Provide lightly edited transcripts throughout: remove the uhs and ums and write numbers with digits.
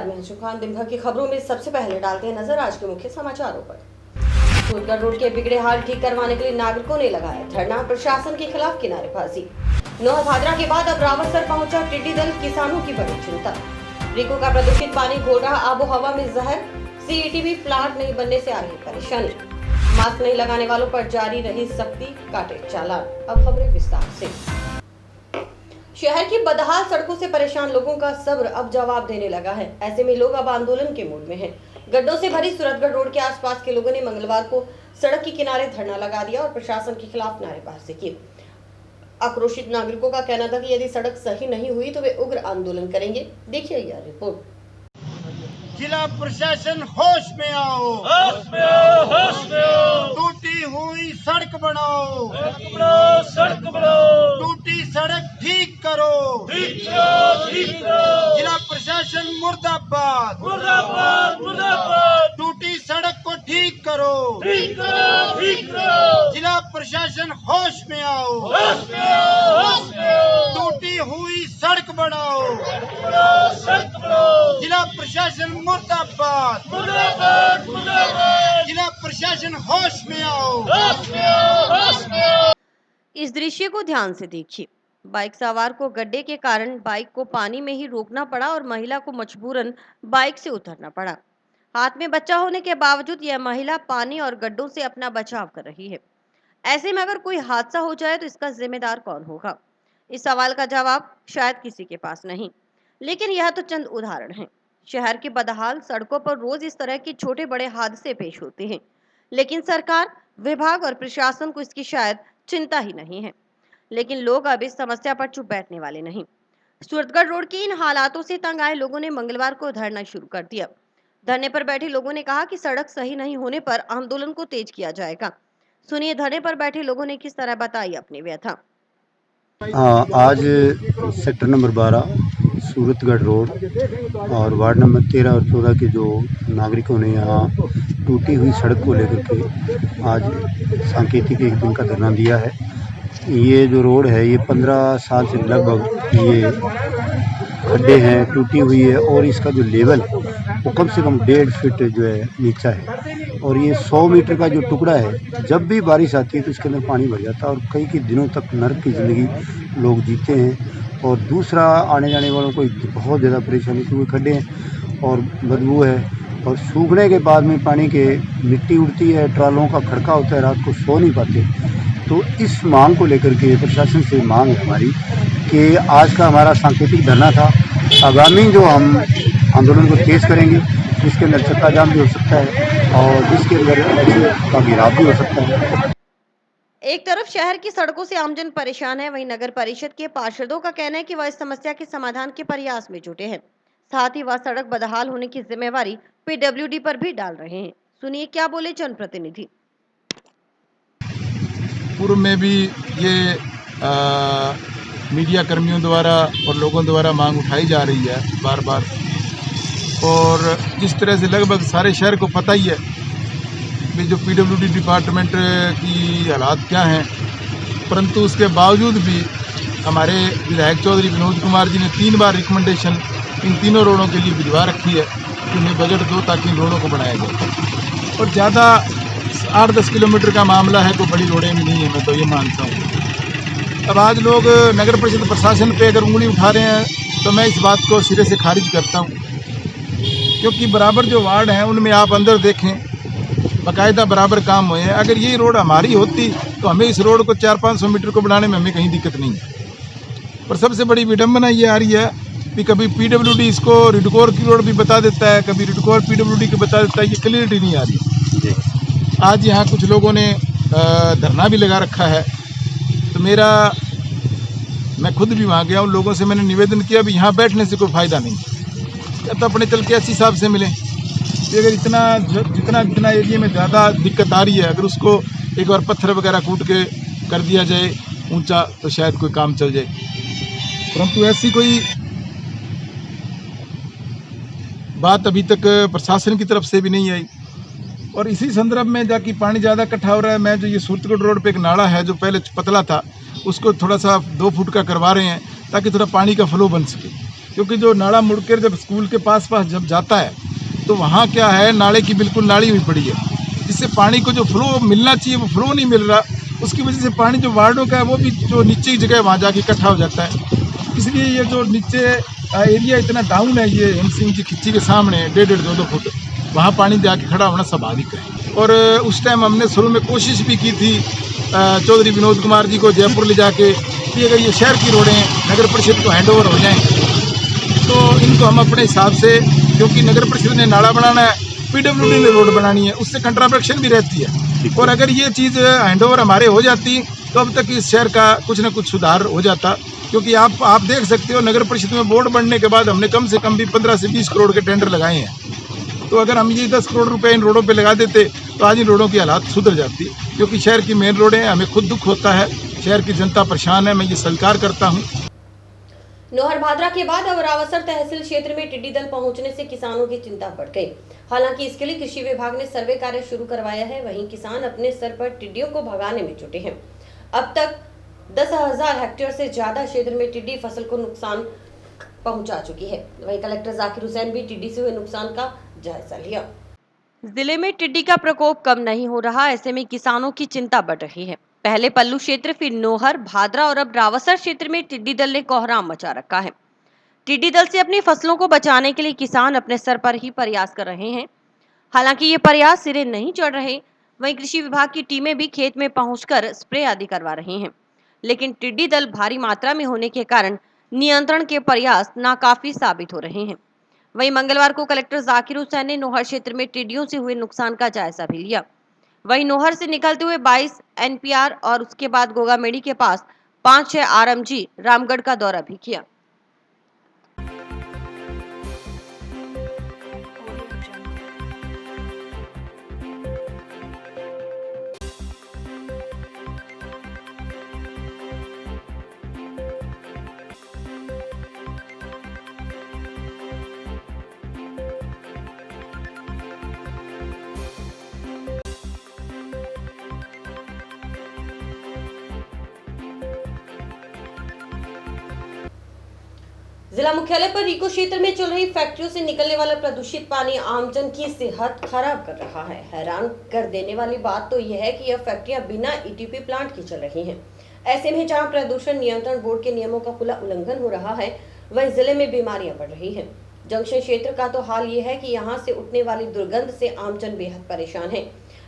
नमस्कार, मैं सुखान। दिन भर की खबरों में सबसे पहले डालते हैं नजर आज के मुख्य समाचारों पर। सूरतगढ़ रोड के बिगड़े हाल ठीक करवाने के लिए नागरिकों ने लगाया धरना, प्रशासन के खिलाफ किनारेबाजी। 9 भाद्रा के बाद अब रावतसर पहुंचा टिड्डी दल, किसानों की बड़ी चिंता। रिको का प्रदूषित पानी घोल रहा आबो हवा में जहर, सीईटीवी प्लांट नहीं बनने से आ रही परेशानी। मास्क नहीं लगाने वालों पर जारी रही सख्ती, काटे चालान। अब खबरें विस्तार से। शहर की बदहाल सड़कों से परेशान लोगों का सब्र अब जवाब देने लगा है। ऐसे में लोग अब आंदोलन के मूड में हैं। गड्ढों से भरी सूरतगढ़ रोड के आसपास के लोगों ने मंगलवार को सड़क के किनारे धरना लगा दिया और प्रशासन के खिलाफ नारेबाजी की। आक्रोशित नागरिकों का कहना था कि यदि सड़क सही नहीं हुई तो वे उग्र आंदोलन करेंगे। देखिए यह रिपोर्ट। जिला प्रशासन होश में आओ, होश में आओ, होश में आओ। टूटी हुई सड़क बनाओ, सड़क बनाओ, टूटी सड़क ठीक करो, ठीक करो, ठीक करो। जिला प्रशासन मुर्दाबाद, मुर्दाबाद, मुर्दाबाद। टूटी सड़क को ठीक करो, ठीक करो, ठीक करो। जिला प्रशासन होश में आओ, होश में आओ, होश में आओ। टूटी हुई सड़क बनाओ, सड़क बनाओ। जिला प्रशासन मुर्दाबाद, मुर्दाबाद, मुर्दाबाद। जिला प्रशासन होश में आओ, होश में आओ, होश में आओ। इस दृश्य को ध्यान से देखिए। बाइक सवार को गड्ढे के कारण बाइक को पानी में ही रोकना पड़ा और महिला को मजबूरन बाइक से उतरना पड़ा। हाथ में बच्चा होने के बावजूद यह महिला पानी और गड्ढों से अपना बचाव कर रही है। ऐसे में अगर कोई हादसा हो जाए तो इसका जिम्मेदार कौन होगा? इस सवाल का जवाब शायद किसी के पास नहीं, लेकिन यह तो चंद उदाहरण हैं। शहर की बदहाल सड़कों पर रोज इस तरह के छोटे बड़े हादसे पेश होते हैं, लेकिन सरकार, विभाग और प्रशासन को इसकी शायद चिंता ही नहीं है। लेकिन लोग अब इस समस्या पर चुप बैठने वाले नहीं। सूरतगढ़ रोड के इन हालातों से तंग आए लोगों ने मंगलवार को धरना शुरू कर दिया। धरने पर बैठे लोगों ने कहा कि सड़क सही नहीं होने पर आंदोलन को तेज किया जाएगा। सुनिए धरने पर बैठे लोगों ने किस तरह बताई अपनी व्यथा। आज सेक्टर नंबर 12 सूरतगढ़ रोड और वार्ड नंबर 13 और 14 के जो नागरिकों ने यहाँ टूटी हुई सड़क को लेकर के आज सांकेतिक एक दिन का धरना दिया है। ये जो रोड है ये 15 साल से लगभग ये खड्डे हैं, टूटी हुई है और इसका जो लेवल वो कम से कम 1.5 फीट जो है नीचा है और ये 100 मीटर का जो टुकड़ा है, जब भी बारिश आती है तो इसके अंदर पानी भर जाता है और कई दिनों तक नरक की ज़िंदगी लोग जीते हैं। और दूसरा, आने जाने वालों को बहुत ज़्यादा परेशानी, क्योंकि खड्डे हैं और बदबू है और सूखने के बाद में पानी के मिट्टी उड़ती है, ट्रालों का खड़का होता है, रात को सो नहीं पाते। तो इस मांग को लेकर के प्रशासन से मांग है हमारी कि आज का हमारा सांकेतिक धरना था। आगामी जो हम आंदोलन को तेज करेंगे, जिसके अंदर चक्का जाम भी हो सकता है और जिसके अंदर का गिराव भी हो सकता है। एक तरफ शहर की सड़कों से आमजन परेशान है, वहीं नगर परिषद के पार्षदों का कहना है कि वह इस समस्या के समाधान के प्रयास में जुटे हैं। साथ ही वह सड़क बदहाल होने की जिम्मेवारी पीडब्ल्यूडी पर भी डाल रहे हैं। सुनिए क्या बोले जनप्रतिनिधि। पूर्व में भी ये मीडिया कर्मियों द्वारा और लोगों द्वारा मांग उठाई जा रही है बार बार, और जिस तरह से लगभग सारे शहर को पता ही है कि जो पीडब्ल्यूडी डिपार्टमेंट की हालात क्या हैं, परंतु उसके बावजूद भी हमारे विधायक चौधरी विनोद कुमार जी ने 3 बार रिकमेंडेशन इन तीनों रोडों के लिए भिजवा रखी है कि उन्हें बजट दो ताकि इन रोडों को बनाया जाए। और ज़्यादा 8-10 किलोमीटर का मामला है, कोई बड़ी रोडें भी नहीं है, मैं तो ये मानता हूँ। अब आज लोग नगर परिषद प्रशासन पे अगर उंगली उठा रहे हैं तो मैं इस बात को सिरे से खारिज करता हूँ, क्योंकि बराबर जो वार्ड हैं उनमें आप अंदर देखें, बाकायदा बराबर काम हुए हैं। अगर ये रोड हमारी होती तो हमें इस रोड को 400-500 मीटर को बढ़ाने में हमें कहीं दिक्कत नहीं है। पर सबसे बड़ी विडम्बना ये आ रही है कि कभी पीडब्ल्यूडी इसको रिडकोर की रोड भी बता देता है, कभी रिडकोर पीडब्ल्यूडी को बता देता है, ये क्लियरिटी नहीं आ रही। आज यहाँ कुछ लोगों ने धरना भी लगा रखा है, तो मैं खुद भी वहाँ गया, उन लोगों से मैंने निवेदन किया भी यहाँ बैठने से कोई फ़ायदा नहीं, या तो अपने चल के एससी साहब से मिलें। अगर जितना एरिया में ज़्यादा दिक्कत आ रही है, अगर उसको एक बार पत्थर वगैरह कूट के कर दिया जाए ऊंचा तो शायद कोई काम चल जाए, परंतु ऐसी कोई बात अभी तक प्रशासन की तरफ से भी नहीं आई। और इसी संदर्भ में जाकि पानी ज़्यादा इकट्ठा हो रहा है, मैं जो ये सूरतगढ़ रोड पे एक नाला है जो पहले पतला था, उसको थोड़ा सा 2 फुट का करवा रहे हैं ताकि थोड़ा पानी का फ्लो बन सके। क्योंकि जो नाला मुड़कर जब स्कूल के पास जब जाता है तो वहाँ क्या है, नाले की बिल्कुल नाली हुई पड़ी है, जिससे पानी को जो फ्लो मिलना चाहिए वो फ्लो नहीं मिल रहा। उसकी वजह से पानी जो वार्डों का है वो भी जो नीचे की जगह वहाँ जाके इकट्ठा हो जाता है। इसलिए ये जो नीचे एरिया इतना डाउन है, ये हिम सिंह जी खिच्ची के सामने 1.5-2 फुट वहाँ पानी जाके खड़ा होना स्वाभाविक है। और उस टाइम हमने शुरू में कोशिश भी की थी चौधरी विनोद कुमार जी को जयपुर ले जाके कि अगर ये शहर की रोडें नगर परिषद को हैंडओवर हो जाएँ तो इनको हम अपने हिसाब से, क्योंकि नगर परिषद ने नाला बनाना है, PWD ने रोड बनानी है, उससे कंट्रावेक्शन भी रहती है। और अगर ये चीज़ हैंडओवर हमारे हो जाती तो अब तक इस शहर का कुछ न कुछ सुधार हो जाता। क्योंकि आप देख सकते हो नगर परिषद में बोर्ड बनने के बाद हमने कम से कम भी 15 से 20 करोड़ के टेंडर लगाए हैं। तो अगर हम ये 10 करोड़ रुपए इन रोडों पे लगा देते तो आज इन रोडों की हालात सुधर जाती। क्योंकि शहर की मेन रोडें, हमें खुद दुख होता है, शहर की जनता परेशान है, मैं ये स्वीकार करता हूँ। नौहर भादरा के बाद अब रावसर तहसील क्षेत्र में टिड्डी दल पहुंचने से किसानों की चिंता बढ़ गई। हालांकि इसके लिए कृषि विभाग ने सर्वे कार्य शुरू करवाया है, वहीं किसान अपने स्तर पर टिड्डियों को भगाने में जुटे हैं। अब तक 10,000 हेक्टेयर से ज्यादा क्षेत्र में टिड्डी फसल को नुकसान पहुंचा चुकी है। वहीं कलेक्टर जाकिर हुसैन भी टिड्डी से हुए नुकसान का जायजा लिया। जिले में टिड्डी का प्रकोप कम नहीं हो रहा, ऐसे में किसानों की चिंता बढ़ रही है। पहले पल्लू क्षेत्र, फिर नौहर, भादरा और अब रावसर क्षेत्र में टिड्डी दल ने कोहराम मचा रखा है। टिड्डी दल से अपनी फसलों को बचाने के लिए किसान अपने स्तर पर ही प्रयास कर रहे हैं। हालांकि ये प्रयास सिरे नहीं चढ़ रहे। वहीं कृषि विभाग की टीमें भी खेत में पहुंचकर स्प्रे आदि करवा रही हैं, लेकिन टिड्डी दल भारी मात्रा में होने के कारण नियंत्रण के प्रयास नाकाफी साबित हो रहे हैं। वहीं मंगलवार को कलेक्टर जाकिर हुसैन ने नौहर क्षेत्र में टिड्डियों से हुए नुकसान का जायजा भी लिया। वहीं नौहर से निकलते हुए 22 NPR और उसके बाद गोगामेड़ी के पास 5-6 RMG रामगढ़ का दौरा भी किया। जिला मुख्यालय पर रीको क्षेत्र में चल रही फैक्ट्रियों से निकलने वाला प्रदूषित पानी आमजन की सेहत खराब कर रहा है। हैरान कर देने वाली बात तो यह है कि यह फैक्ट्रियां बिना ETP प्लांट की चल रही हैं। ऐसे में जहां प्रदूषण नियंत्रण बोर्ड के नियमों का खुला उल्लंघन हो रहा है, वहीं जिले में बीमारियां बढ़ रही हैं। जंक्शन क्षेत्र का तो हाल ये है कि यहाँ से उठने वाली दुर्गंध से आमजन बेहद परेशान है।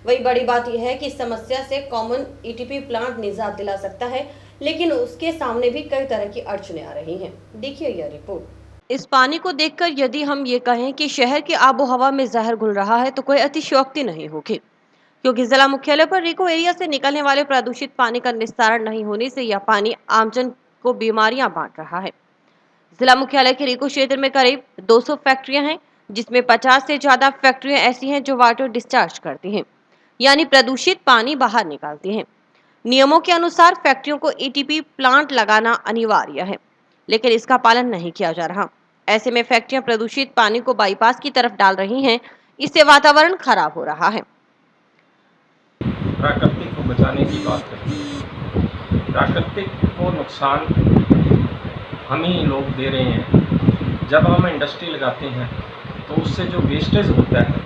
वही बड़ी बात यह है कि इस समस्या से कॉमन ETP प्लांट निजात दिला सकता है, लेकिन उसके सामने भी कई तरह की अड़चने आ रही हैं। देखिए यह रिपोर्ट। इस पानी को देखकर यदि हम ये कहें कि शहर की आबो हवा में जहर घुल रहा है तो कोई अतिशयोक्ति नहीं होगी, क्योंकि जिला मुख्यालय पर रीको एरिया से निकलने वाले प्रदूषित पानी का निस्तारण नहीं होने से यह पानी आमजन को बीमारियां बांट रहा है। जिला मुख्यालय के रीको क्षेत्र में करीब 200 फैक्ट्रियां हैं, जिसमें 50 से ज्यादा फैक्ट्रियां ऐसी हैं जो वाटर डिस्चार्ज करती हैं, यानी प्रदूषित पानी बाहर निकालती हैं। नियमों के अनुसार फैक्ट्रियों को ETP प्लांट लगाना अनिवार्य है, लेकिन इसका पालन नहीं किया जा रहा। ऐसे में फैक्ट्रियां प्रदूषित पानी को बाईपास की तरफ डाल रही हैं, इससे वातावरण खराब हो रहा है। प्राकृतिक को बचाने की बात करते हैं। प्राकृतिक को नुकसान हम ही लोग दे रहे हैं। जब हम इंडस्ट्री लगाते हैं तो उससे जो वेस्टेज होता है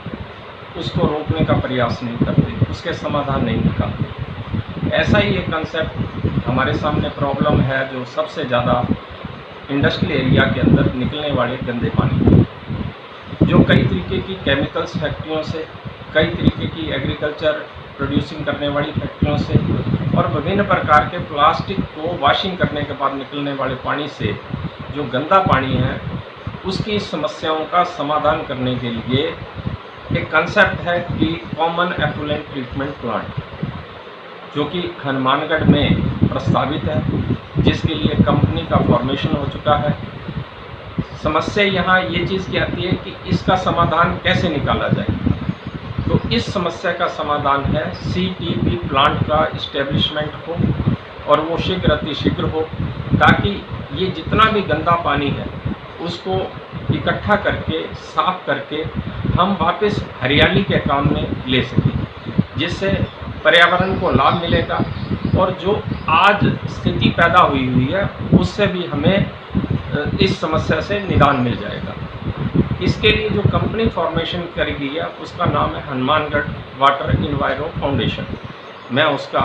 उसको रोकने का प्रयास नहीं करते, उसके समाधान नहीं निकालते। ऐसा ही एक कंसेप्ट हमारे सामने प्रॉब्लम है, जो सबसे ज़्यादा इंडस्ट्रियल एरिया के अंदर निकलने वाले गंदे पानी, जो कई तरीके की केमिकल्स फैक्ट्रियों से, कई तरीके की एग्रीकल्चर प्रोड्यूसिंग करने वाली फैक्ट्रियों से और विभिन्न प्रकार के प्लास्टिक को वॉशिंग करने के बाद निकलने वाले पानी से जो गंदा पानी है, उसकी समस्याओं का समाधान करने के लिए एक कंसेप्ट है कि कॉमन एफ्लुएंट ट्रीटमेंट प्लांट, जो कि हनुमानगढ़ में प्रस्तावित है, जिसके लिए कंपनी का फॉर्मेशन हो चुका है। समस्या यहाँ ये चीज़ की आती है कि इसका समाधान कैसे निकाला जाए। तो इस समस्या का समाधान है CTP प्लांट का इस्टेब्लिशमेंट हो और वो शीघ्र अतिशीघ्र हो, ताकि ये जितना भी गंदा पानी है उसको इकट्ठा करके साफ करके हम वापस हरियाली के काम में ले सकें, जिससे पर्यावरण को लाभ मिलेगा और जो आज स्थिति पैदा हुई है उससे भी हमें इस समस्या से निदान मिल जाएगा। इसके लिए जो कंपनी फॉर्मेशन करी गई है उसका नाम है हनुमानगढ़ वाटर इन्वायरो फाउंडेशन। मैं उसका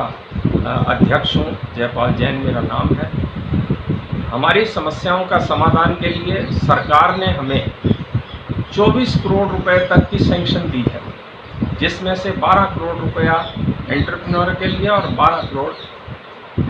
अध्यक्ष हूँ, जयपाल जैन मेरा नाम है। हमारी समस्याओं का समाधान के लिए सरकार ने हमें 24 करोड़ रुपए तक की सैंक्शन दी है, जिसमें से 12 करोड़ रुपया एंटरप्रेन्योर के लिए और 12 करोड़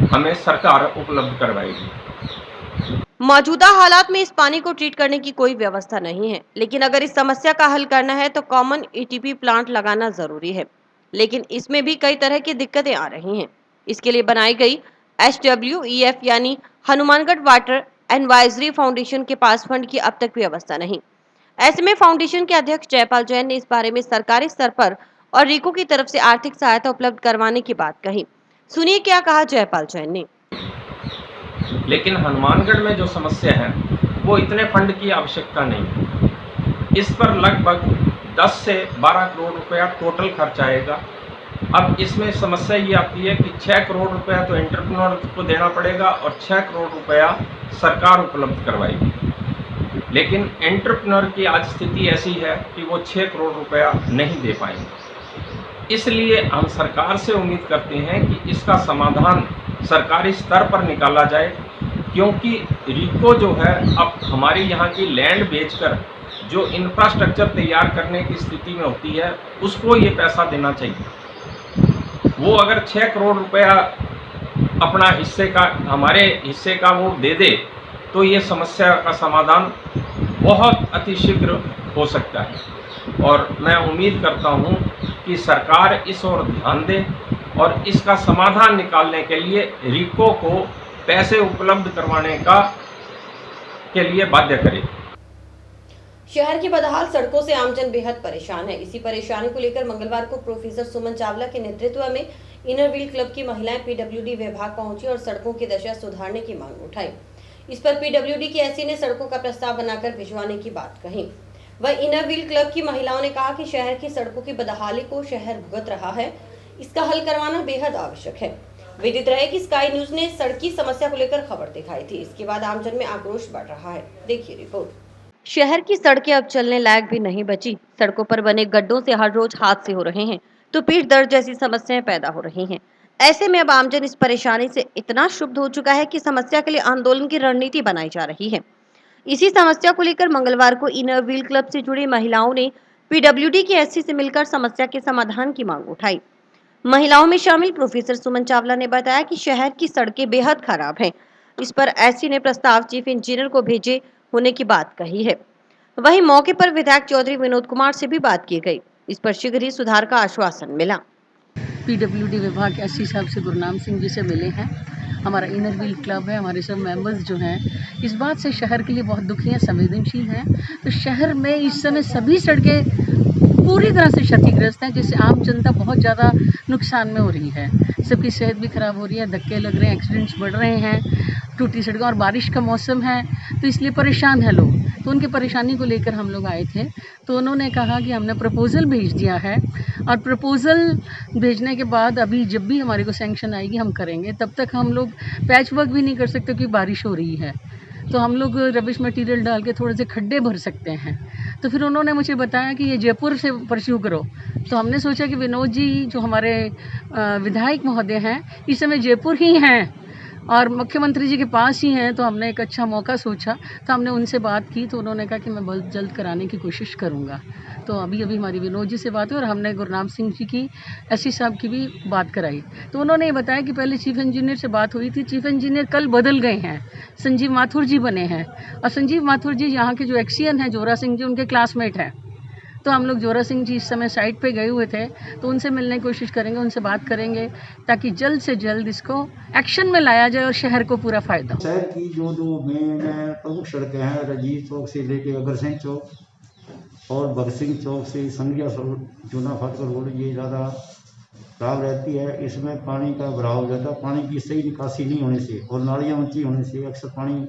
हमें सरकार उपलब्ध करवाएगी। मौजूदा हालात में इस पानी को ट्रीट करने की कोई व्यवस्था नहीं है, लेकिन अगर इस समस्या का हल करना है तो कॉमन ईटीपी प्लांट लगाना जरूरी है, लेकिन इसमें भी कई तरह की दिक्कतें आ रही हैं। इसके लिए बनाई गई HWEF यानी हनुमानगढ़ वाटर एडवाइजरी फाउंडेशन के पास फंड की अब तक व्यवस्था नहीं। ऐसे में फाउंडेशन के अध्यक्ष जयपाल जैन ने इस बारे में सरकारी स्तर पर और रीको की तरफ से आर्थिक सहायता उपलब्ध करवाने की बात कही। सुनिए क्या कहा जयपाल जैन ने। लेकिन हनुमानगढ़ में जो समस्या है वो इतने फंड की आवश्यकता नहीं है। इस पर लगभग 10 से 12 करोड़ रुपया टोटल खर्च आएगा। अब इसमें समस्या ये आती है कि 6 करोड़ रुपया तो एंटरप्रेन्योर को देना पड़ेगा और 6 करोड़ रुपया सरकार उपलब्ध करवाएगी। लेकिन एंटरप्रेन्योर की आज स्थिति ऐसी है कि वो 6 करोड़ रुपया नहीं दे पाएंगे। इसलिए हम सरकार से उम्मीद करते हैं कि इसका समाधान सरकारी स्तर पर निकाला जाए, क्योंकि रीको जो है अब हमारी यहाँ की लैंड बेचकर जो इंफ्रास्ट्रक्चर तैयार करने की स्थिति में होती है उसको ये पैसा देना चाहिए। वो अगर 6 करोड़ रुपया अपना हिस्से का हमारे हिस्से का वो दे दे तो ये समस्या का समाधान बहुत अतिशीघ्र हो सकता है। और मैं उम्मीद करता हूँ कि सरकार इस ओर ध्यान दे और इसका समाधान निकालने के लिए रीको को पैसे उपलब्ध करवाने के लिए बाध्य करे। शहर की बदहाल सड़कों से आमजन बेहद परेशान है। इसी परेशानी को लेकर मंगलवार को प्रोफेसर सुमन चावला के नेतृत्व में इनर व्हील क्लब की महिलाएं पीडब्ल्यूडी विभाग पहुंची और सड़कों की दशा सुधारने की मांग उठाई। इस पर पीडब्ल्यूडी की एससी ने सड़कों का प्रस्ताव बनाकर भिजवाने की बात कही। वह इनर व्हील क्लब की महिलाओं ने कहा कि शहर की सड़कों की बदहाली को शहर भुगत रहा है, इसका हल करवाना बेहद आवश्यक है। विदित रहे कि स्काई न्यूज ने सड़की समस्या को लेकर खबर दिखाई थी। इसके बाद आमजन में आक्रोश बढ़ रहा है। देखिए रिपोर्ट। शहर की सड़कें अब चलने लायक भी नहीं बची। सड़कों पर बने गड्ढों से हर रोज हादसे हो रहे हैं तो पीठ दर्द जैसी समस्याएं पैदा हो रही हैं। ऐसे में अब आमजन इस परेशानी से इतना क्षुब्ध हो चुका है कि समस्या के लिए आंदोलन की रणनीति बनाई जा रही है। इसी समस्या को लेकर मंगलवार को इनर व्हील क्लब से जुड़ी महिलाओं ने पीडब्ल्यूडी के एससी से मिलकर समस्या के समाधान की मांग उठाई। महिलाओं में शामिल प्रोफेसर सुमन चावला ने बताया कि शहर की सड़कें बेहद खराब हैं। इस पर एससी ने प्रस्ताव चीफ इंजीनियर को भेजे होने की बात कही है। वहीं मौके पर विधायक चौधरी विनोद कुमार से भी बात की गई। इस पर शीघ्र ही सुधार का आश्वासन मिला। पीडब्ल्यूडी विभाग एससी साहब से गुरनाम सिंह जी से मिले हैं। हमारा इनर व्हील क्लब है, हमारे सब मेंबर्स जो हैं इस बात से शहर के लिए बहुत दुखी हैं, संवेदनशील हैं। तो शहर में इस समय सभी सड़कें पूरी तरह से क्षतिग्रस्त हैं, जिससे आम जनता बहुत ज़्यादा नुकसान में हो रही है। सबकी सेहत भी खराब हो रही है, धक्के लग रहे हैं, एक्सीडेंट्स बढ़ रहे हैं, टूटी सड़कें, और बारिश का मौसम है तो इसलिए परेशान है लोग। तो उनकी परेशानी को लेकर हम लोग आए थे। तो उन्होंने कहा कि हमने प्रपोज़ल भेज दिया है और प्रपोज़ल भेजने के बाद अभी जब भी हमारे को सैंक्शन आएगी हम करेंगे। तब तक हम लोग पैच वर्क भी नहीं कर सकते क्योंकि बारिश हो रही है। तो हम लोग रबिश मटेरियल डाल के थोड़े से खड्डे भर सकते हैं। तो फिर उन्होंने मुझे बताया कि ये जयपुर से परस्यू करो। तो हमने सोचा कि विनोद जी जो हमारे विधायक महोदय हैं इस समय जयपुर ही हैं और मुख्यमंत्री जी के पास ही हैं, तो हमने एक अच्छा मौका सोचा। तो हमने उनसे बात की तो उन्होंने कहा कि मैं बहुत जल्द कराने की कोशिश करूँगा। तो अभी हमारी विनोद जी से बात हुई और हमने गुरनाम सिंह जी की एससी साहब की भी बात कराई। तो उन्होंने ये बताया कि पहले चीफ इंजीनियर से बात हुई थी, चीफ इंजीनियर कल बदल गए हैं, संजीव माथुर जी बने हैं। और संजीव माथुर जी यहाँ के जो एक्सीएन हैं जोरा सिंह जी, उनके क्लासमेट हैं। तो हम लोग जोरा सिंह जी इस समय साइट पे गए हुए थे, तो उनसे मिलने की कोशिश करेंगे, उनसे बात करेंगे ताकि जल्द से जल्द इसको एक्शन में लाया जाए और शहर को पूरा फायदा हो। शहर की जो दो मेन प्रमुख सड़कें हैं, राजीव चौक से लेके अग्रसेन चौक और भगत सिंह चौक से संघिया जूना फाटक रोड, ये ज़्यादा खराब रहती है। इसमें पानी का भराव ज़्यादा, पानी की सही निकासी नहीं होने से और नालियाँ ऊँची होने से अक्सर पानी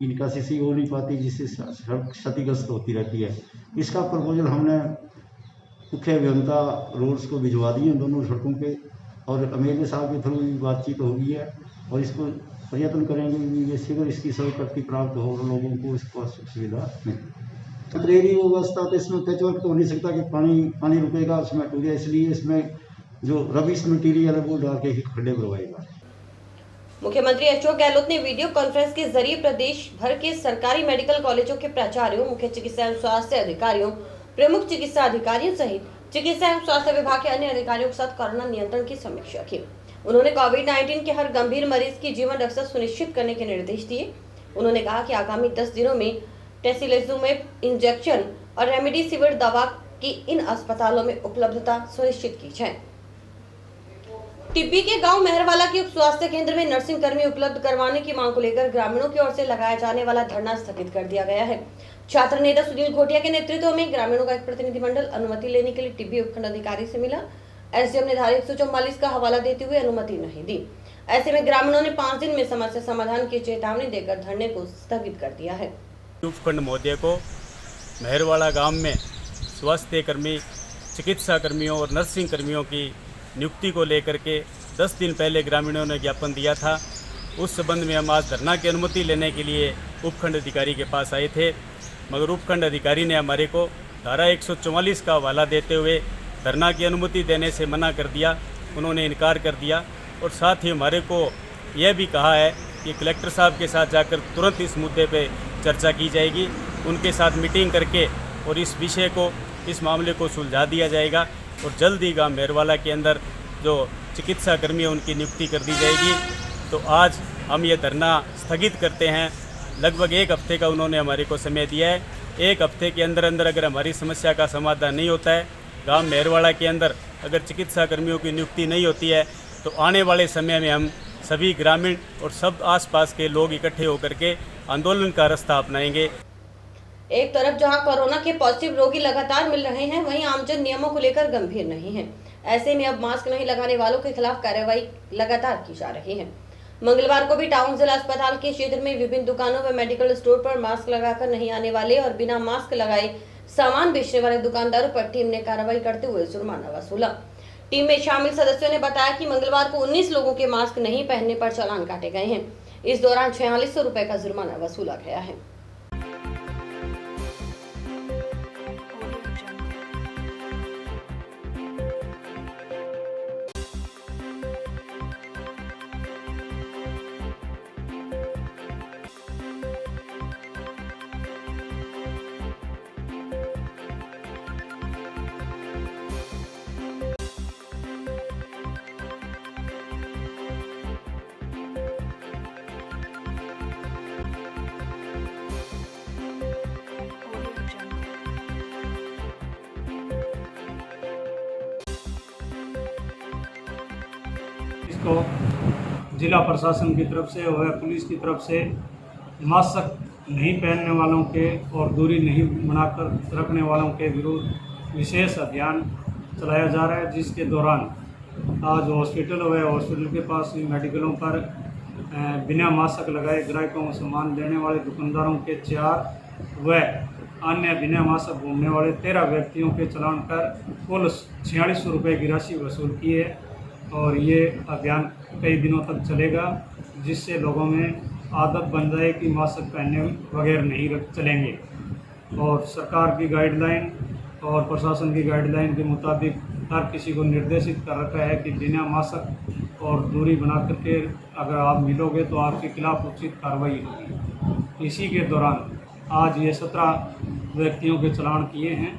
की निकासी सही हो नहीं पाती, जिससे सड़क क्षतिग्रस्त होती रहती है। इसका प्रपोजल हमने मुख्य अभियंता रोड्स को भिजवा दिए दोनों सड़कों पे और एमएलए साहब के थ्रू भी बातचीत हो गई है और इसको प्रयत्न करेंगे कि ये शीघ्र इसकी स्वीकृति प्राप्त हो और लोगों को इसको सुविधा मिले। टेम्परेरी व्यवस्था तो इसमें पैचवर्क तो हो नहीं सकता कि पानी रुकेगा उसमें टूटे, इसलिए इसमें जो रबिश मटीरियल है वो डाल के ही खड्डे भरवाएगा। मुख्यमंत्री अशोक गहलोत ने वीडियो कॉन्फ्रेंस के जरिए प्रदेश भर के सरकारी मेडिकल कॉलेजों के प्राचार्यों, मुख्य चिकित्सा एवं स्वास्थ्य अधिकारियों, प्रमुख चिकित्सा अधिकारियों सहित चिकित्सा एवं स्वास्थ्य विभाग के अन्य अधिकारियों के साथ कोरोना नियंत्रण की समीक्षा की। उन्होंने कोविड-19 के हर गंभीर मरीज की जीवन रक्षा सुनिश्चित करने के निर्देश दिए। उन्होंने कहा कि आगामी 10 दिनों में टोसिलिजुमेब इंजेक्शन और रेमडेसिविर दवा की इन अस्पतालों में उपलब्धता सुनिश्चित की जाए। टिब्बी के गांव मेहरवाला के उप स्वास्थ्य केंद्र में नर्सिंग कर्मी उपलब्ध करवाने की मांग को लेकर ग्रामीणों की ओर से लगाया जाने वाला धरना स्थगित कर दिया गया है। छात्र नेता सुनील घोटिया के नेतृत्व में ग्रामीणों का एक प्रतिनिधिमंडल अनुमति लेने के लिए टिब्बी उपखंड अधिकारी से मिला। एसडीएम ने धारा 144 का हवाला देते हुए अनुमति नहीं दी। ऐसे में ग्रामीणों ने 5 दिन में समस्या समाधान की चेतावनी देकर धरने को स्थगित कर दिया है। उपखंड महोदय को मेहरवाला गांव में स्वास्थ्य कर्मी, चिकित्सा कर्मियों और नर्सिंग कर्मियों की नियुक्ति को लेकर के 10 दिन पहले ग्रामीणों ने ज्ञापन दिया था। उस संबंध में हम आज धरना की अनुमति लेने के लिए उपखंड अधिकारी के पास आए थे, मगर उपखंड अधिकारी ने हमारे को धारा 144 का हवाला देते हुए धरना की अनुमति देने से मना कर दिया। उन्होंने इनकार कर दिया और साथ ही हमारे को यह भी कहा है कि कलेक्टर साहब के साथ जाकर तुरंत इस मुद्दे पे चर्चा की जाएगी, उनके साथ मीटिंग करके और इस विषय को, इस मामले को सुलझा दिया जाएगा और जल्द ही गाँव मेहरवाला के अंदर जो चिकित्सा कर्मी है उनकी नियुक्ति कर दी जाएगी। तो आज हम ये धरना स्थगित करते हैं। लगभग 1 हफ्ते का उन्होंने हमारे को समय दिया है। 1 हफ्ते के अंदर अंदर अगर हमारी समस्या का समाधान नहीं होता है, गांव मेहरवाला के अंदर अगर चिकित्सा कर्मियों की नियुक्ति नहीं होती है, तो आने वाले समय में हम सभी ग्रामीण और सब आसपास के लोग इकट्ठे होकर के आंदोलन का रास्ता अपनाएंगे। एक तरफ जहां कोरोना के पॉजिटिव रोगी लगातार मिल रहे हैं, वहीं आमजन नियमों को लेकर गंभीर नहीं है। ऐसे में अब मास्क नहीं लगाने वालों के खिलाफ कार्रवाई लगातार की जा रही है। मंगलवार को भी टाउन जिला अस्पताल के क्षेत्र में विभिन्न दुकानों व मेडिकल स्टोर पर मास्क लगाकर नहीं आने वाले और बिना मास्क लगाए सामान बेचने वाले दुकानदारों पर टीम ने कार्रवाई करते हुए जुर्माना वसूला। टीम में शामिल सदस्यों ने बताया कि मंगलवार को 19 लोगों के मास्क नहीं पहनने पर चालान काटे गए हैं। इस दौरान 4600 रुपए का जुर्माना वसूला गया है। इसको जिला प्रशासन की तरफ से और पुलिस की तरफ से मास्क नहीं पहनने वालों के और दूरी नहीं बनाकर रखने वालों के विरुद्ध विशेष अभियान चलाया जा रहा है, जिसके दौरान आज हॉस्पिटल व हॉस्पिटल के पास मेडिकलों पर बिना मास्क लगाए ग्राहकों को सामान देने वाले दुकानदारों के 4 व अन्य बिना मास्क घूमने वाले 13 व्यक्तियों के चालान कर कुल 4600 रुपये की राशि वसूल की है। और ये अभियान कई दिनों तक चलेगा, जिससे लोगों में आदत बन जाए कि मास्क पहनने बगैर नहीं चलेंगे। और सरकार की गाइडलाइन और प्रशासन की गाइडलाइन के मुताबिक हर किसी को निर्देशित कर रखा है कि बिना मास्क और दूरी बना करके अगर आप मिलोगे तो आपके खिलाफ उचित कार्रवाई होगी। इसी के दौरान आज ये 17 व्यक्तियों के चालान किए हैं,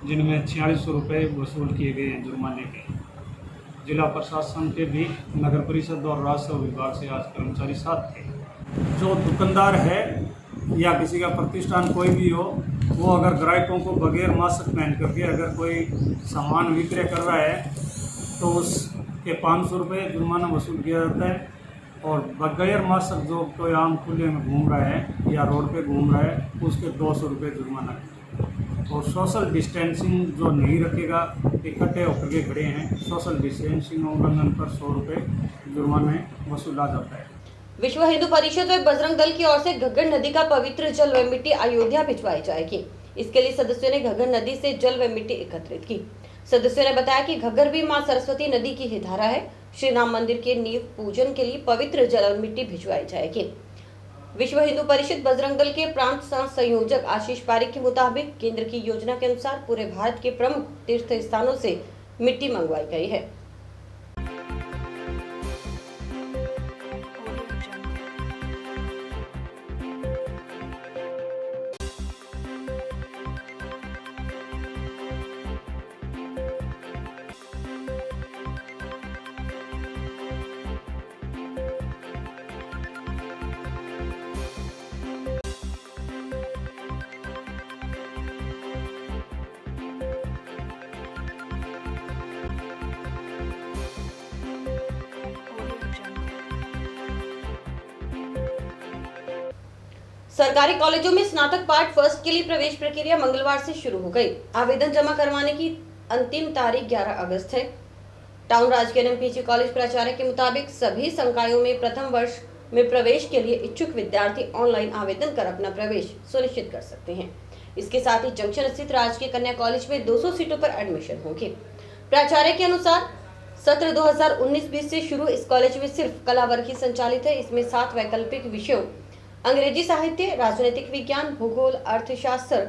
जिनमें 4600 रुपये वसूल किए गए हैं जुर्माने के। जिला प्रशासन के भी नगर परिषद और राजस्व विभाग से आज कर्मचारी साथ थे। जो दुकानदार है या किसी का प्रतिष्ठान कोई भी हो, वो अगर ग्राहकों को बगैर मास्क पहन करके अगर कोई सामान विक्रय कर रहा है तो उसके 500 रुपये जुर्माना वसूल किया जाता है। और बगैर मास्क जो कोई आम खुले में घूम रहा है या रोड पे घूम रहा है, उसके 200 रुपये जुर्माना। और सोशल डिस्टेंसिंग जो नहीं रखेगा, इकट्ठे होकर के खड़े हैं, सोशल डिस्टेंसिंग उल्लंघन पर 100 रुपये जुर्माना वसूला जाता है। विश्व हिंदू परिषद व बजरंग दल की ओर से घग्गर नदी का पवित्र जल व मिट्टी अयोध्या भिजवाई जाएगी। इसके लिए सदस्यों ने घग्गर नदी से जल व मिट्टी एकत्रित की। सदस्यों ने बताया कि घग्गर भी मां सरस्वती नदी की ही धारा है। श्री राम मंदिर के नींव पूजन के लिए पवित्र जल और मिट्टी भिजवाई जाएगी। विश्व हिंदू परिषद बजरंग दल के प्रांत संयोजक आशीष पारिक के मुताबिक केंद्र की योजना के अनुसार पूरे भारत के प्रमुख तीर्थ स्थानों से मिट्टी मंगवाई गई है। सरकारी कॉलेजों में स्नातक पार्ट फर्स्ट के लिए प्रवेश प्रक्रिया मंगलवार से शुरू हो गई। आवेदन जमा करवाने की अंतिम तारीख 11 अगस्त है। टाउन राजकीय एमपीजी कॉलेज प्राचार्य के मुताबिक सभी संकायों में प्रथम वर्ष में प्रवेश के लिए इच्छुक विद्यार्थी ऑनलाइन आवेदन कर अपना प्रवेश सुनिश्चित कर सकते हैं। इसके साथ ही जंक्शन स्थित राजकीय कन्या कॉलेज में 200 सीटों पर एडमिशन होगी। प्राचार्य के अनुसार सत्र 2019-20 से शुरू इस कॉलेज में सिर्फ कला वर्ग ही संचालित है। इसमें 7 वैकल्पिक विषयों अंग्रेजी साहित्य, राजनीतिक विज्ञान, भूगोल, अर्थशास्त्र,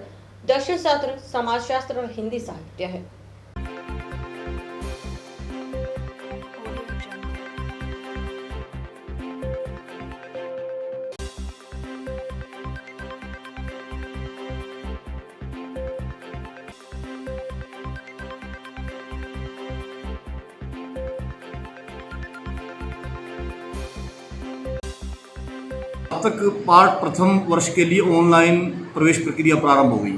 दर्शन शास्त्र, समाजशास्त्र और हिंदी साहित्य है। तक पार्ट प्रथम वर्ष के लिए ऑनलाइन प्रवेश प्रक्रिया प्रारंभ हो गई।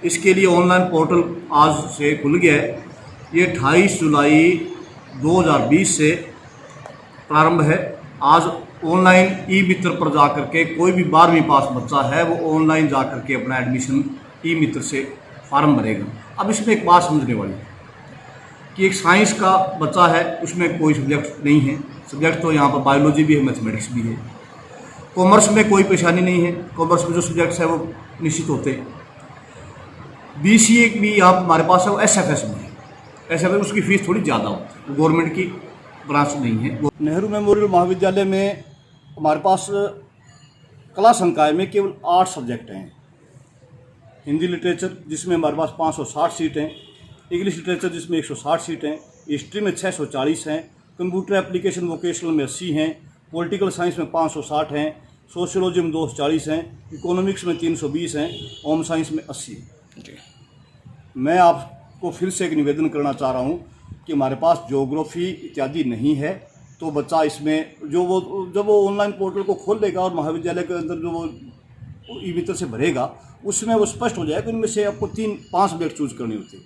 इसके लिए ऑनलाइन पोर्टल आज से खुल गया है। ये 28 जुलाई 2020 से प्रारंभ है। आज ऑनलाइन ई मित्र पर जा कर के कोई भी 12वीं पास बच्चा है वो ऑनलाइन जा कर के अपना एडमिशन ई मित्र से फॉर्म भरेगा। अब इसमें एक बात समझने वाली कि एक साइंस का बच्चा है, उसमें कोई सब्जेक्ट नहीं है। सब्जेक्ट तो यहाँ पर बायोलॉजी भी है, मैथमेटिक्स भी है। कॉमर्स में कोई परेशानी नहीं है, कॉमर्स में जो सब्जेक्ट्स है वो निश्चित होते हैं। बीसीए भी यहाँ हमारे पास है, वो एसएफएस में है। एसएफएस उसकी फ़ीस थोड़ी ज़्यादा होती है, गवर्नमेंट की ब्रांच नहीं है। नेहरू मेमोरियल महाविद्यालय में हमारे पास कला संकाय में केवल 8 सब्जेक्ट हैं। हिंदी लिटरेचर जिसमें हमारे पास 560 सीट हैं, इंग्लिश लिटरेचर जिसमें 160 सीट हैं, हिस्ट्री में 640 हैं, कंप्यूटर एप्लीकेशन वोकेशनल में 80 हैं, पॉलिटिकल साइंस में 560 हैं, सोशियोलॉजी में 240 हैं, इकोनॉमिक्स में 320 हैं, होम साइंस में 80 हैं। मैं आपको फिर से एक निवेदन करना चाह रहा हूँ कि हमारे पास ज्योग्राफी इत्यादि नहीं है, तो बच्चा इसमें जब वो ऑनलाइन पोर्टल को खोल लेगा और महाविद्यालय के अंदर जो वो ई मित्र से भरेगा उसमें वो स्पष्ट हो जाएगा। इनमें से आपको 3-5 सब्जेक्ट चूज करने होते हैं।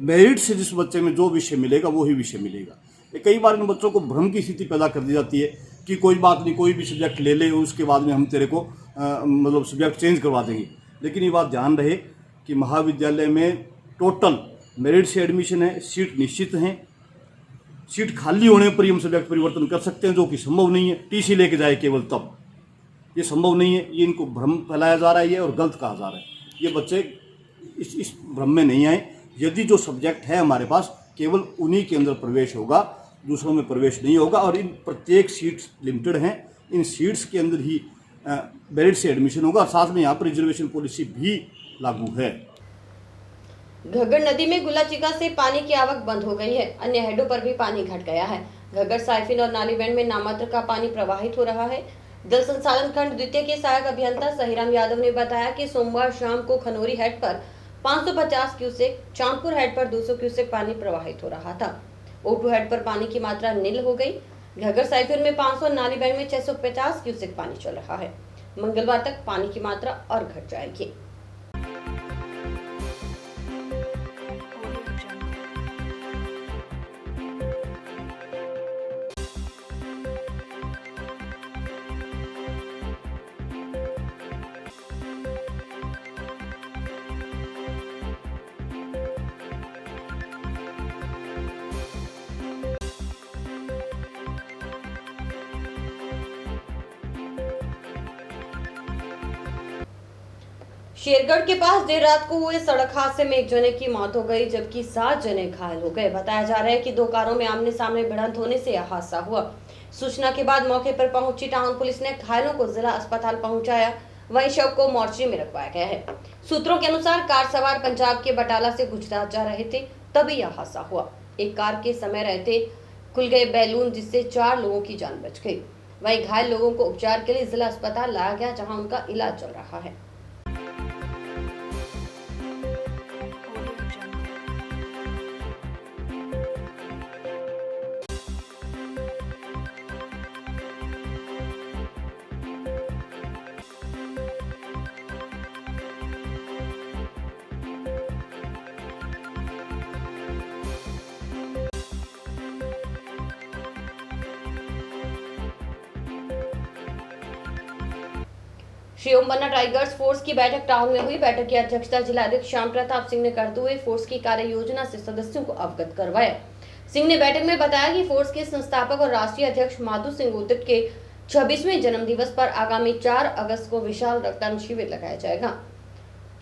मेरिट से जिस बच्चे में जो विषय मिलेगा वही विषय मिलेगा। कई बार इन बच्चों को भ्रम की स्थिति पैदा कर दी जाती है कि कोई बात नहीं, कोई भी सब्जेक्ट ले ले, उसके बाद में हम तेरे को मतलब सब्जेक्ट चेंज करवा देंगे। लेकिन ये बात ध्यान रहे कि महाविद्यालय में टोटल मेरिट से एडमिशन है, सीट निश्चित हैं। सीट खाली होने पर ही हम सब्जेक्ट परिवर्तन कर सकते हैं, जो कि संभव नहीं है। टीसी लेके जाए केवल तब, ये संभव नहीं है। ये इनको भ्रम फैलाया जा रहा है और गलत कहा जा रहा है। ये बच्चे इस भ्रम में नहीं आए। यदि जो सब्जेक्ट है हमारे पास केवल उन्हीं के अंदर प्रवेश होगा, दूसरों में प्रवेश नहीं होगा। और इन प्रत्येक सीट्स लिमिटेड हैं, इन सीट्स के अंदर ही मेरिट से एडमिशन होगा। साथ में यहाँ पर रिजर्वेशन पॉलिसी भी लागू है। घग्गर नदी में गुलाचिका से पानी की आवक बंद हो गई है। अन्य हेडों पर भी पानी घट गया है। घग्गर साइफिन और नालीबैंड में नामात्र का पानी प्रवाहित हो रहा है। जल संसाधन खंड द्वितीय के सहायक अभियंता सहीराम यादव ने बताया कि सोमवार शाम को खनौरी हेड पर 550 क्यूसेक, चांदपुर हेड पर 200 क्यूसेक पानी प्रवाहित हो रहा था। ओटू हेड पर पानी की मात्रा नील हो गई। घग्गर साइफिन में 500 और नालीबैंड में 650 क्यूसेक पानी चल रहा है। मंगलवार तक पानी की मात्रा और घट जाएगी। शेरगढ़ के पास देर रात को हुए सड़क हादसे में एक जने की मौत हो गई जबकि 7 जने घायल हो गए। बताया जा रहा है कि 2 कारों में आमने सामने भिड़ंत होने से यह हादसा हुआ। सूचना के बाद मौके पर पहुंची टाउन पुलिस ने घायलों को जिला अस्पताल पहुंचाया, वहीं शव को मोर्चरी में रखवाया गया है। सूत्रों के अनुसार कार सवार पंजाब के बटाला से गुजरात जा रहे थे, तभी यह हादसा हुआ। एक कार के समय रहते खुल गए बैलून जिससे 4 लोगों की जान बच गई। वहीं घायल लोगों को उपचार के लिए जिला अस्पताल लाया गया, जहां उनका इलाज चल रहा है। श्री ओम बन्ना टाइगर्स फोर्स की बैठक टाउन में हुई। बैठक की अध्यक्षता जिलाध्यक्ष श्याम प्रताप सिंह ने करते हुए फोर्स की कार्य योजना से सदस्यों को अवगत करवाया। सिंह ने बैठक में बताया कि फोर्स के संस्थापक और राष्ट्रीय अध्यक्ष माधु सिंह उतिट के 26वें जन्म दिवस पर आगामी 4 अगस्त को विशाल रक्तदान शिविर लगाया जाएगा।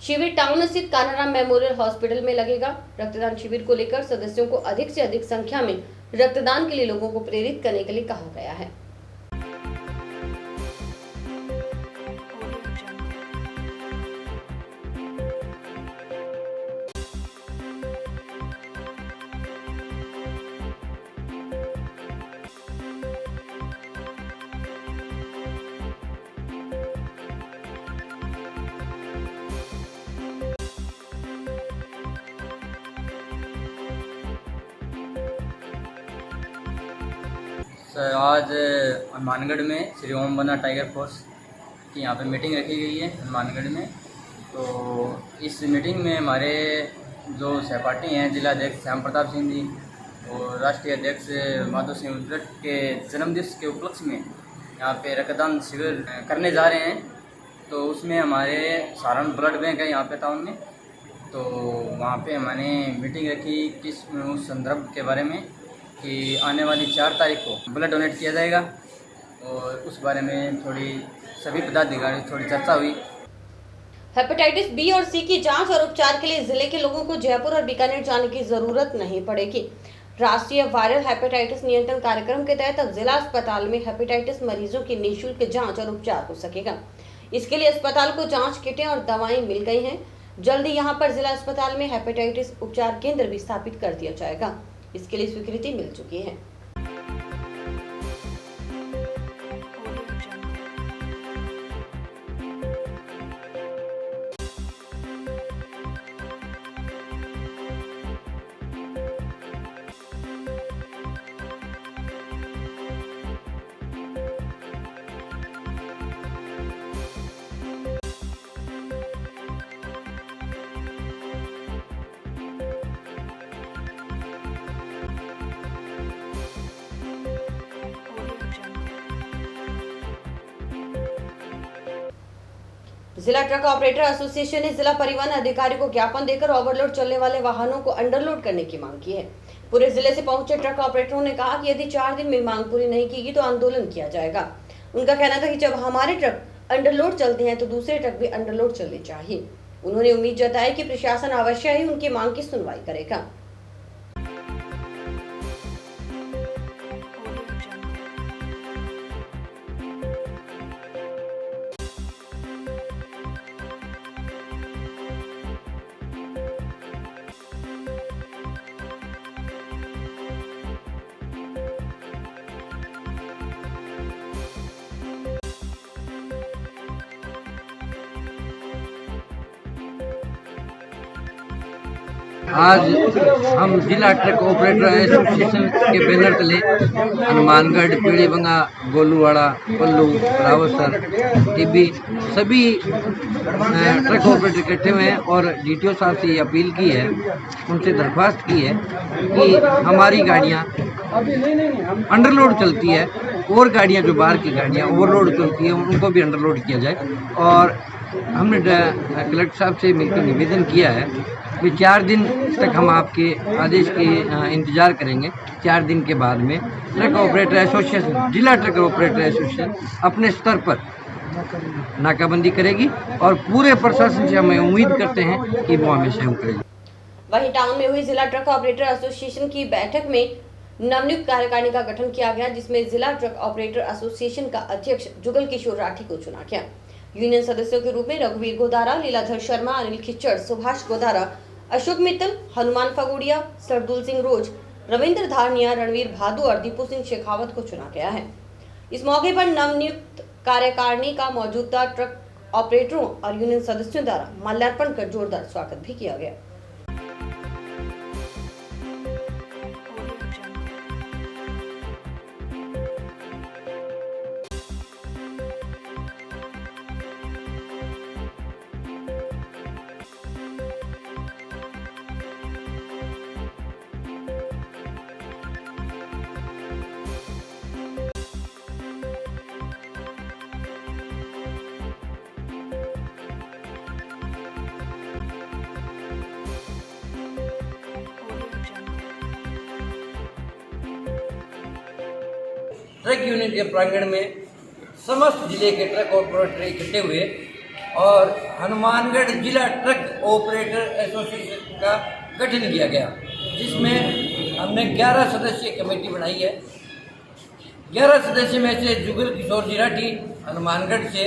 शिविर टाउन स्थित कान्हाराम मेमोरियल हॉस्पिटल में लगेगा। रक्तदान शिविर को लेकर सदस्यों को अधिक से अधिक संख्या में रक्तदान के लिए लोगों को प्रेरित करने के लिए कहा गया है। आज हनुमानगढ़ में श्री ओम बन्ना टाइगर फोर्स की यहाँ पे मीटिंग रखी गई है हनुमानगढ़ में। तो इस मीटिंग में हमारे जो सहपाठी हैं जिला अध्यक्ष श्याम प्रताप सिंह जी और राष्ट्रीय अध्यक्ष माधु सिंह उतिट के जन्मदिवस के उपलक्ष्य में यहाँ पे रक्तदान शिविर करने जा रहे हैं। तो उसमें हमारे सारण ब्लड बैंक है यहाँ पे टाउन में, तो वहाँ पे हमने मीटिंग रखी किस उस संदर्भ के बारे में कि आने वाली 4 तारीख को ब्लड डोनेट किया जाएगा और उस बारे में थोड़ी सभी पदाधिकारी थोड़ी चर्चा हुई। हेपेटाइटिस बी और सी की जांच और उपचार के लिए जिले के लोगों को जयपुर और बीकानेर जाने की जरूरत नहीं पड़ेगी। राष्ट्रीय वायरल हेपेटाइटिस नियंत्रण कार्यक्रम के तहत अब जिला अस्पताल में हेपेटाइटिस मरीजों की निःशुल्क जांच और उपचार हो सकेगा। इसके लिए अस्पताल को जांच किटें और दवाएं मिल गई हैं। जल्द ही यहां पर जिला अस्पताल में हेपेटाइटिस उपचार केंद्र भी स्थापित कर दिया जाएगा। इसके लिए स्वीकृति मिल चुकी है। जिला ट्रक ऑपरेटर एसोसिएशन ने जिला परिवहन अधिकारी को ज्ञापन देकर ओवरलोड चलने वाले वाहनों को अंडरलोड करने की मांग की है। पूरे जिले से पहुंचे ट्रक ऑपरेटरों ने कहा कि यदि 4 दिन में मांग पूरी नहीं की तो आंदोलन किया जाएगा। उनका कहना था कि जब हमारे ट्रक अंडरलोड चलते हैं तो दूसरे ट्रक भी अंडरलोड चलने चाहिए। उन्होंने उम्मीद जताई कि प्रशासन अवश्य ही उनकी मांग की सुनवाई करेगा। आज हम जिला ट्रक ऑपरेटर एसोसिएशन के बैनर तले हनुमानगढ़, पीड़ीबंगा, गोलूवाड़ा, पल्लू, रावसर, टिब्बी सभी ट्रक ऑपरेटर इकट्ठे हुए हैं और डीटीओ साहब से ये अपील की है, उनसे दरख्वास्त की है कि हमारी गाड़ियाँ अंडरलोड चलती है और गाड़ियाँ जो बाहर की गाड़ियाँ ओवरलोड चलती है उनको भी अंडरलोड किया जाए। और हमने कलेक्टर साहब से मिलकर निवेदन किया है कि 4 दिन तक हम आपके आदेश के इंतज़ार करेंगे। 4 दिन के बाद में ट्रक ऑपरेटर एसोसिएशन, जिला ट्रक ऑपरेटर एसोसिएशन अपने स्तर पर नाकाबंदी करेगी और पूरे प्रशासन से हमें उम्मीद करते हैं कि वो हमें सहयोग करेगी। वहीं टाउन में हुई जिला ट्रक ऑपरेटर एसोसिएशन की बैठक में नवनियुक्त कार्यकारिणी का गठन किया गया, जिसमें जिला ट्रक ऑपरेटर एसोसिएशन का अध्यक्ष जुगल किशोर राठी को चुना गया। यूनियन सदस्यों के रूप में रघुवीर गोदारा, लीलाधर शर्मा, अनिल खिच्चड़, सुभाष गोदारा, अशोक मित्तल, हनुमान फगोड़िया, सरदुल सिंह रोज, रविंद्र धारनिया, रणवीर भादु और दीपू सिंह शेखावत को चुना गया है। इस मौके पर नवनियुक्त कार्यकारिणी का मौजूदा ट्रक ऑपरेटरों और यूनियन सदस्यों द्वारा माल्यार्पण कर जोरदार स्वागत भी किया गया। ट्रक यूनियन के प्रांगण में समस्त जिले के ट्रक ऑपरेटर इकट्ठे हुए और हनुमानगढ़ जिला ट्रक ऑपरेटर एसोसिएशन का गठन किया गया, जिसमें हमने 11 सदस्यीय कमेटी बनाई है। 11 सदस्य में से जुगल किशोर जी राठी हनुमानगढ़ से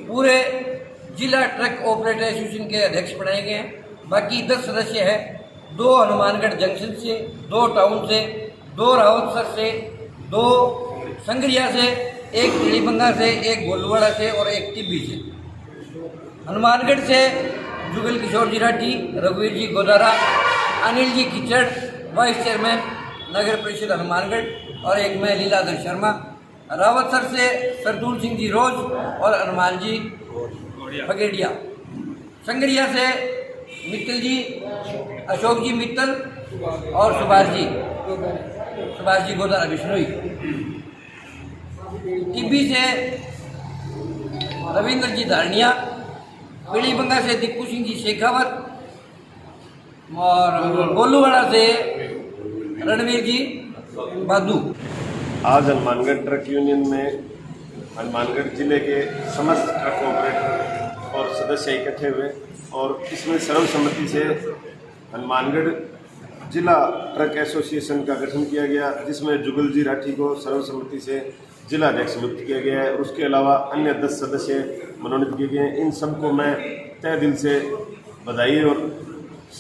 पूरे जिला ट्रक ऑपरेटर एसोसिएशन के अध्यक्ष बनाए गए हैं। बाकी 10 सदस्य हैं, 2 हनुमानगढ़ जंक्शन से, 2 टाउन से, 2 रावतसर से, 2 संगरिया से, 1 पीलीबंगा से, 1 गोलूवाड़ा से और 1 टिब्बी से। हनुमानगढ़ से जुगल किशोर जी राठी, रघुवीर जी गोदारा, अनिल जी खिच्चड़, वाइस चेयरमैन नगर परिषद हनुमानगढ़ और एक मैं लीलाधर शर्मा। रावतसर से सरदुल सिंह जी रोज और हनुमान जी फगेड़िया। संगरिया से मित्तल जी, अशोक जी मित्तल और सुभाष जी गोदारा बिश्नोई। टिब्बी से रविंद्र जी धारनिया, पीलीबंगा से दीपू सिंह जी शेखावत और गोलूवाड़ा से रणवीर जी भादु। आज हनुमानगढ़ ट्रक यूनियन में हनुमानगढ़ जिले के समस्त ट्रक ऑपरेटर और सदस्य इकट्ठे हुए और इसमें सर्वसम्मति से हनुमानगढ़ जिला ट्रक एसोसिएशन का गठन किया गया, जिसमें जुगल जी राठी को सर्वसम्मति से जिला अध्यक्ष नियुक्त किया गया है और उसके अलावा अन्य 10 सदस्य मनोनीत किए गए हैं। इन सबको मैं तहे दिल से बधाई और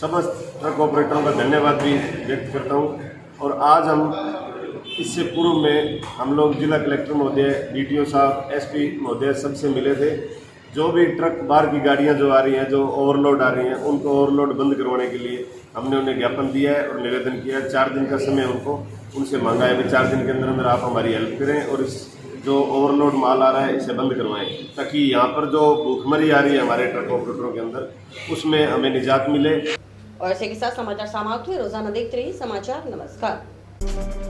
समस्त ट्रक ऑपरेटरों का धन्यवाद भी व्यक्त करता हूं। और आज हम इससे पूर्व में हम लोग जिला कलेक्टर महोदय, डीटीओ साहब, एसपी महोदय सबसे मिले थे। जो भी ट्रक बाहर की गाड़ियां जो आ रही हैं, जो ओवरलोड आ रही हैं, उनको ओवरलोड बंद करवाने के लिए हमने उन्हें ज्ञापन दिया है और निवेदन किया है। 4 दिन का समय उनसे मांगा है कि 4 दिन के अंदर अंदर आप हमारी हेल्प करें और इस जो ओवरलोड माल आ रहा है इसे बंद करवाएं, ताकि यहाँ पर जो भूखमरी आ रही है हमारे ट्रक ऑपरेटरों के अंदर, उसमें हमें निजात मिले। और इसी के साथ समाचार समाप्त हुए। रोजाना देखते रहिए समाचार। नमस्कार।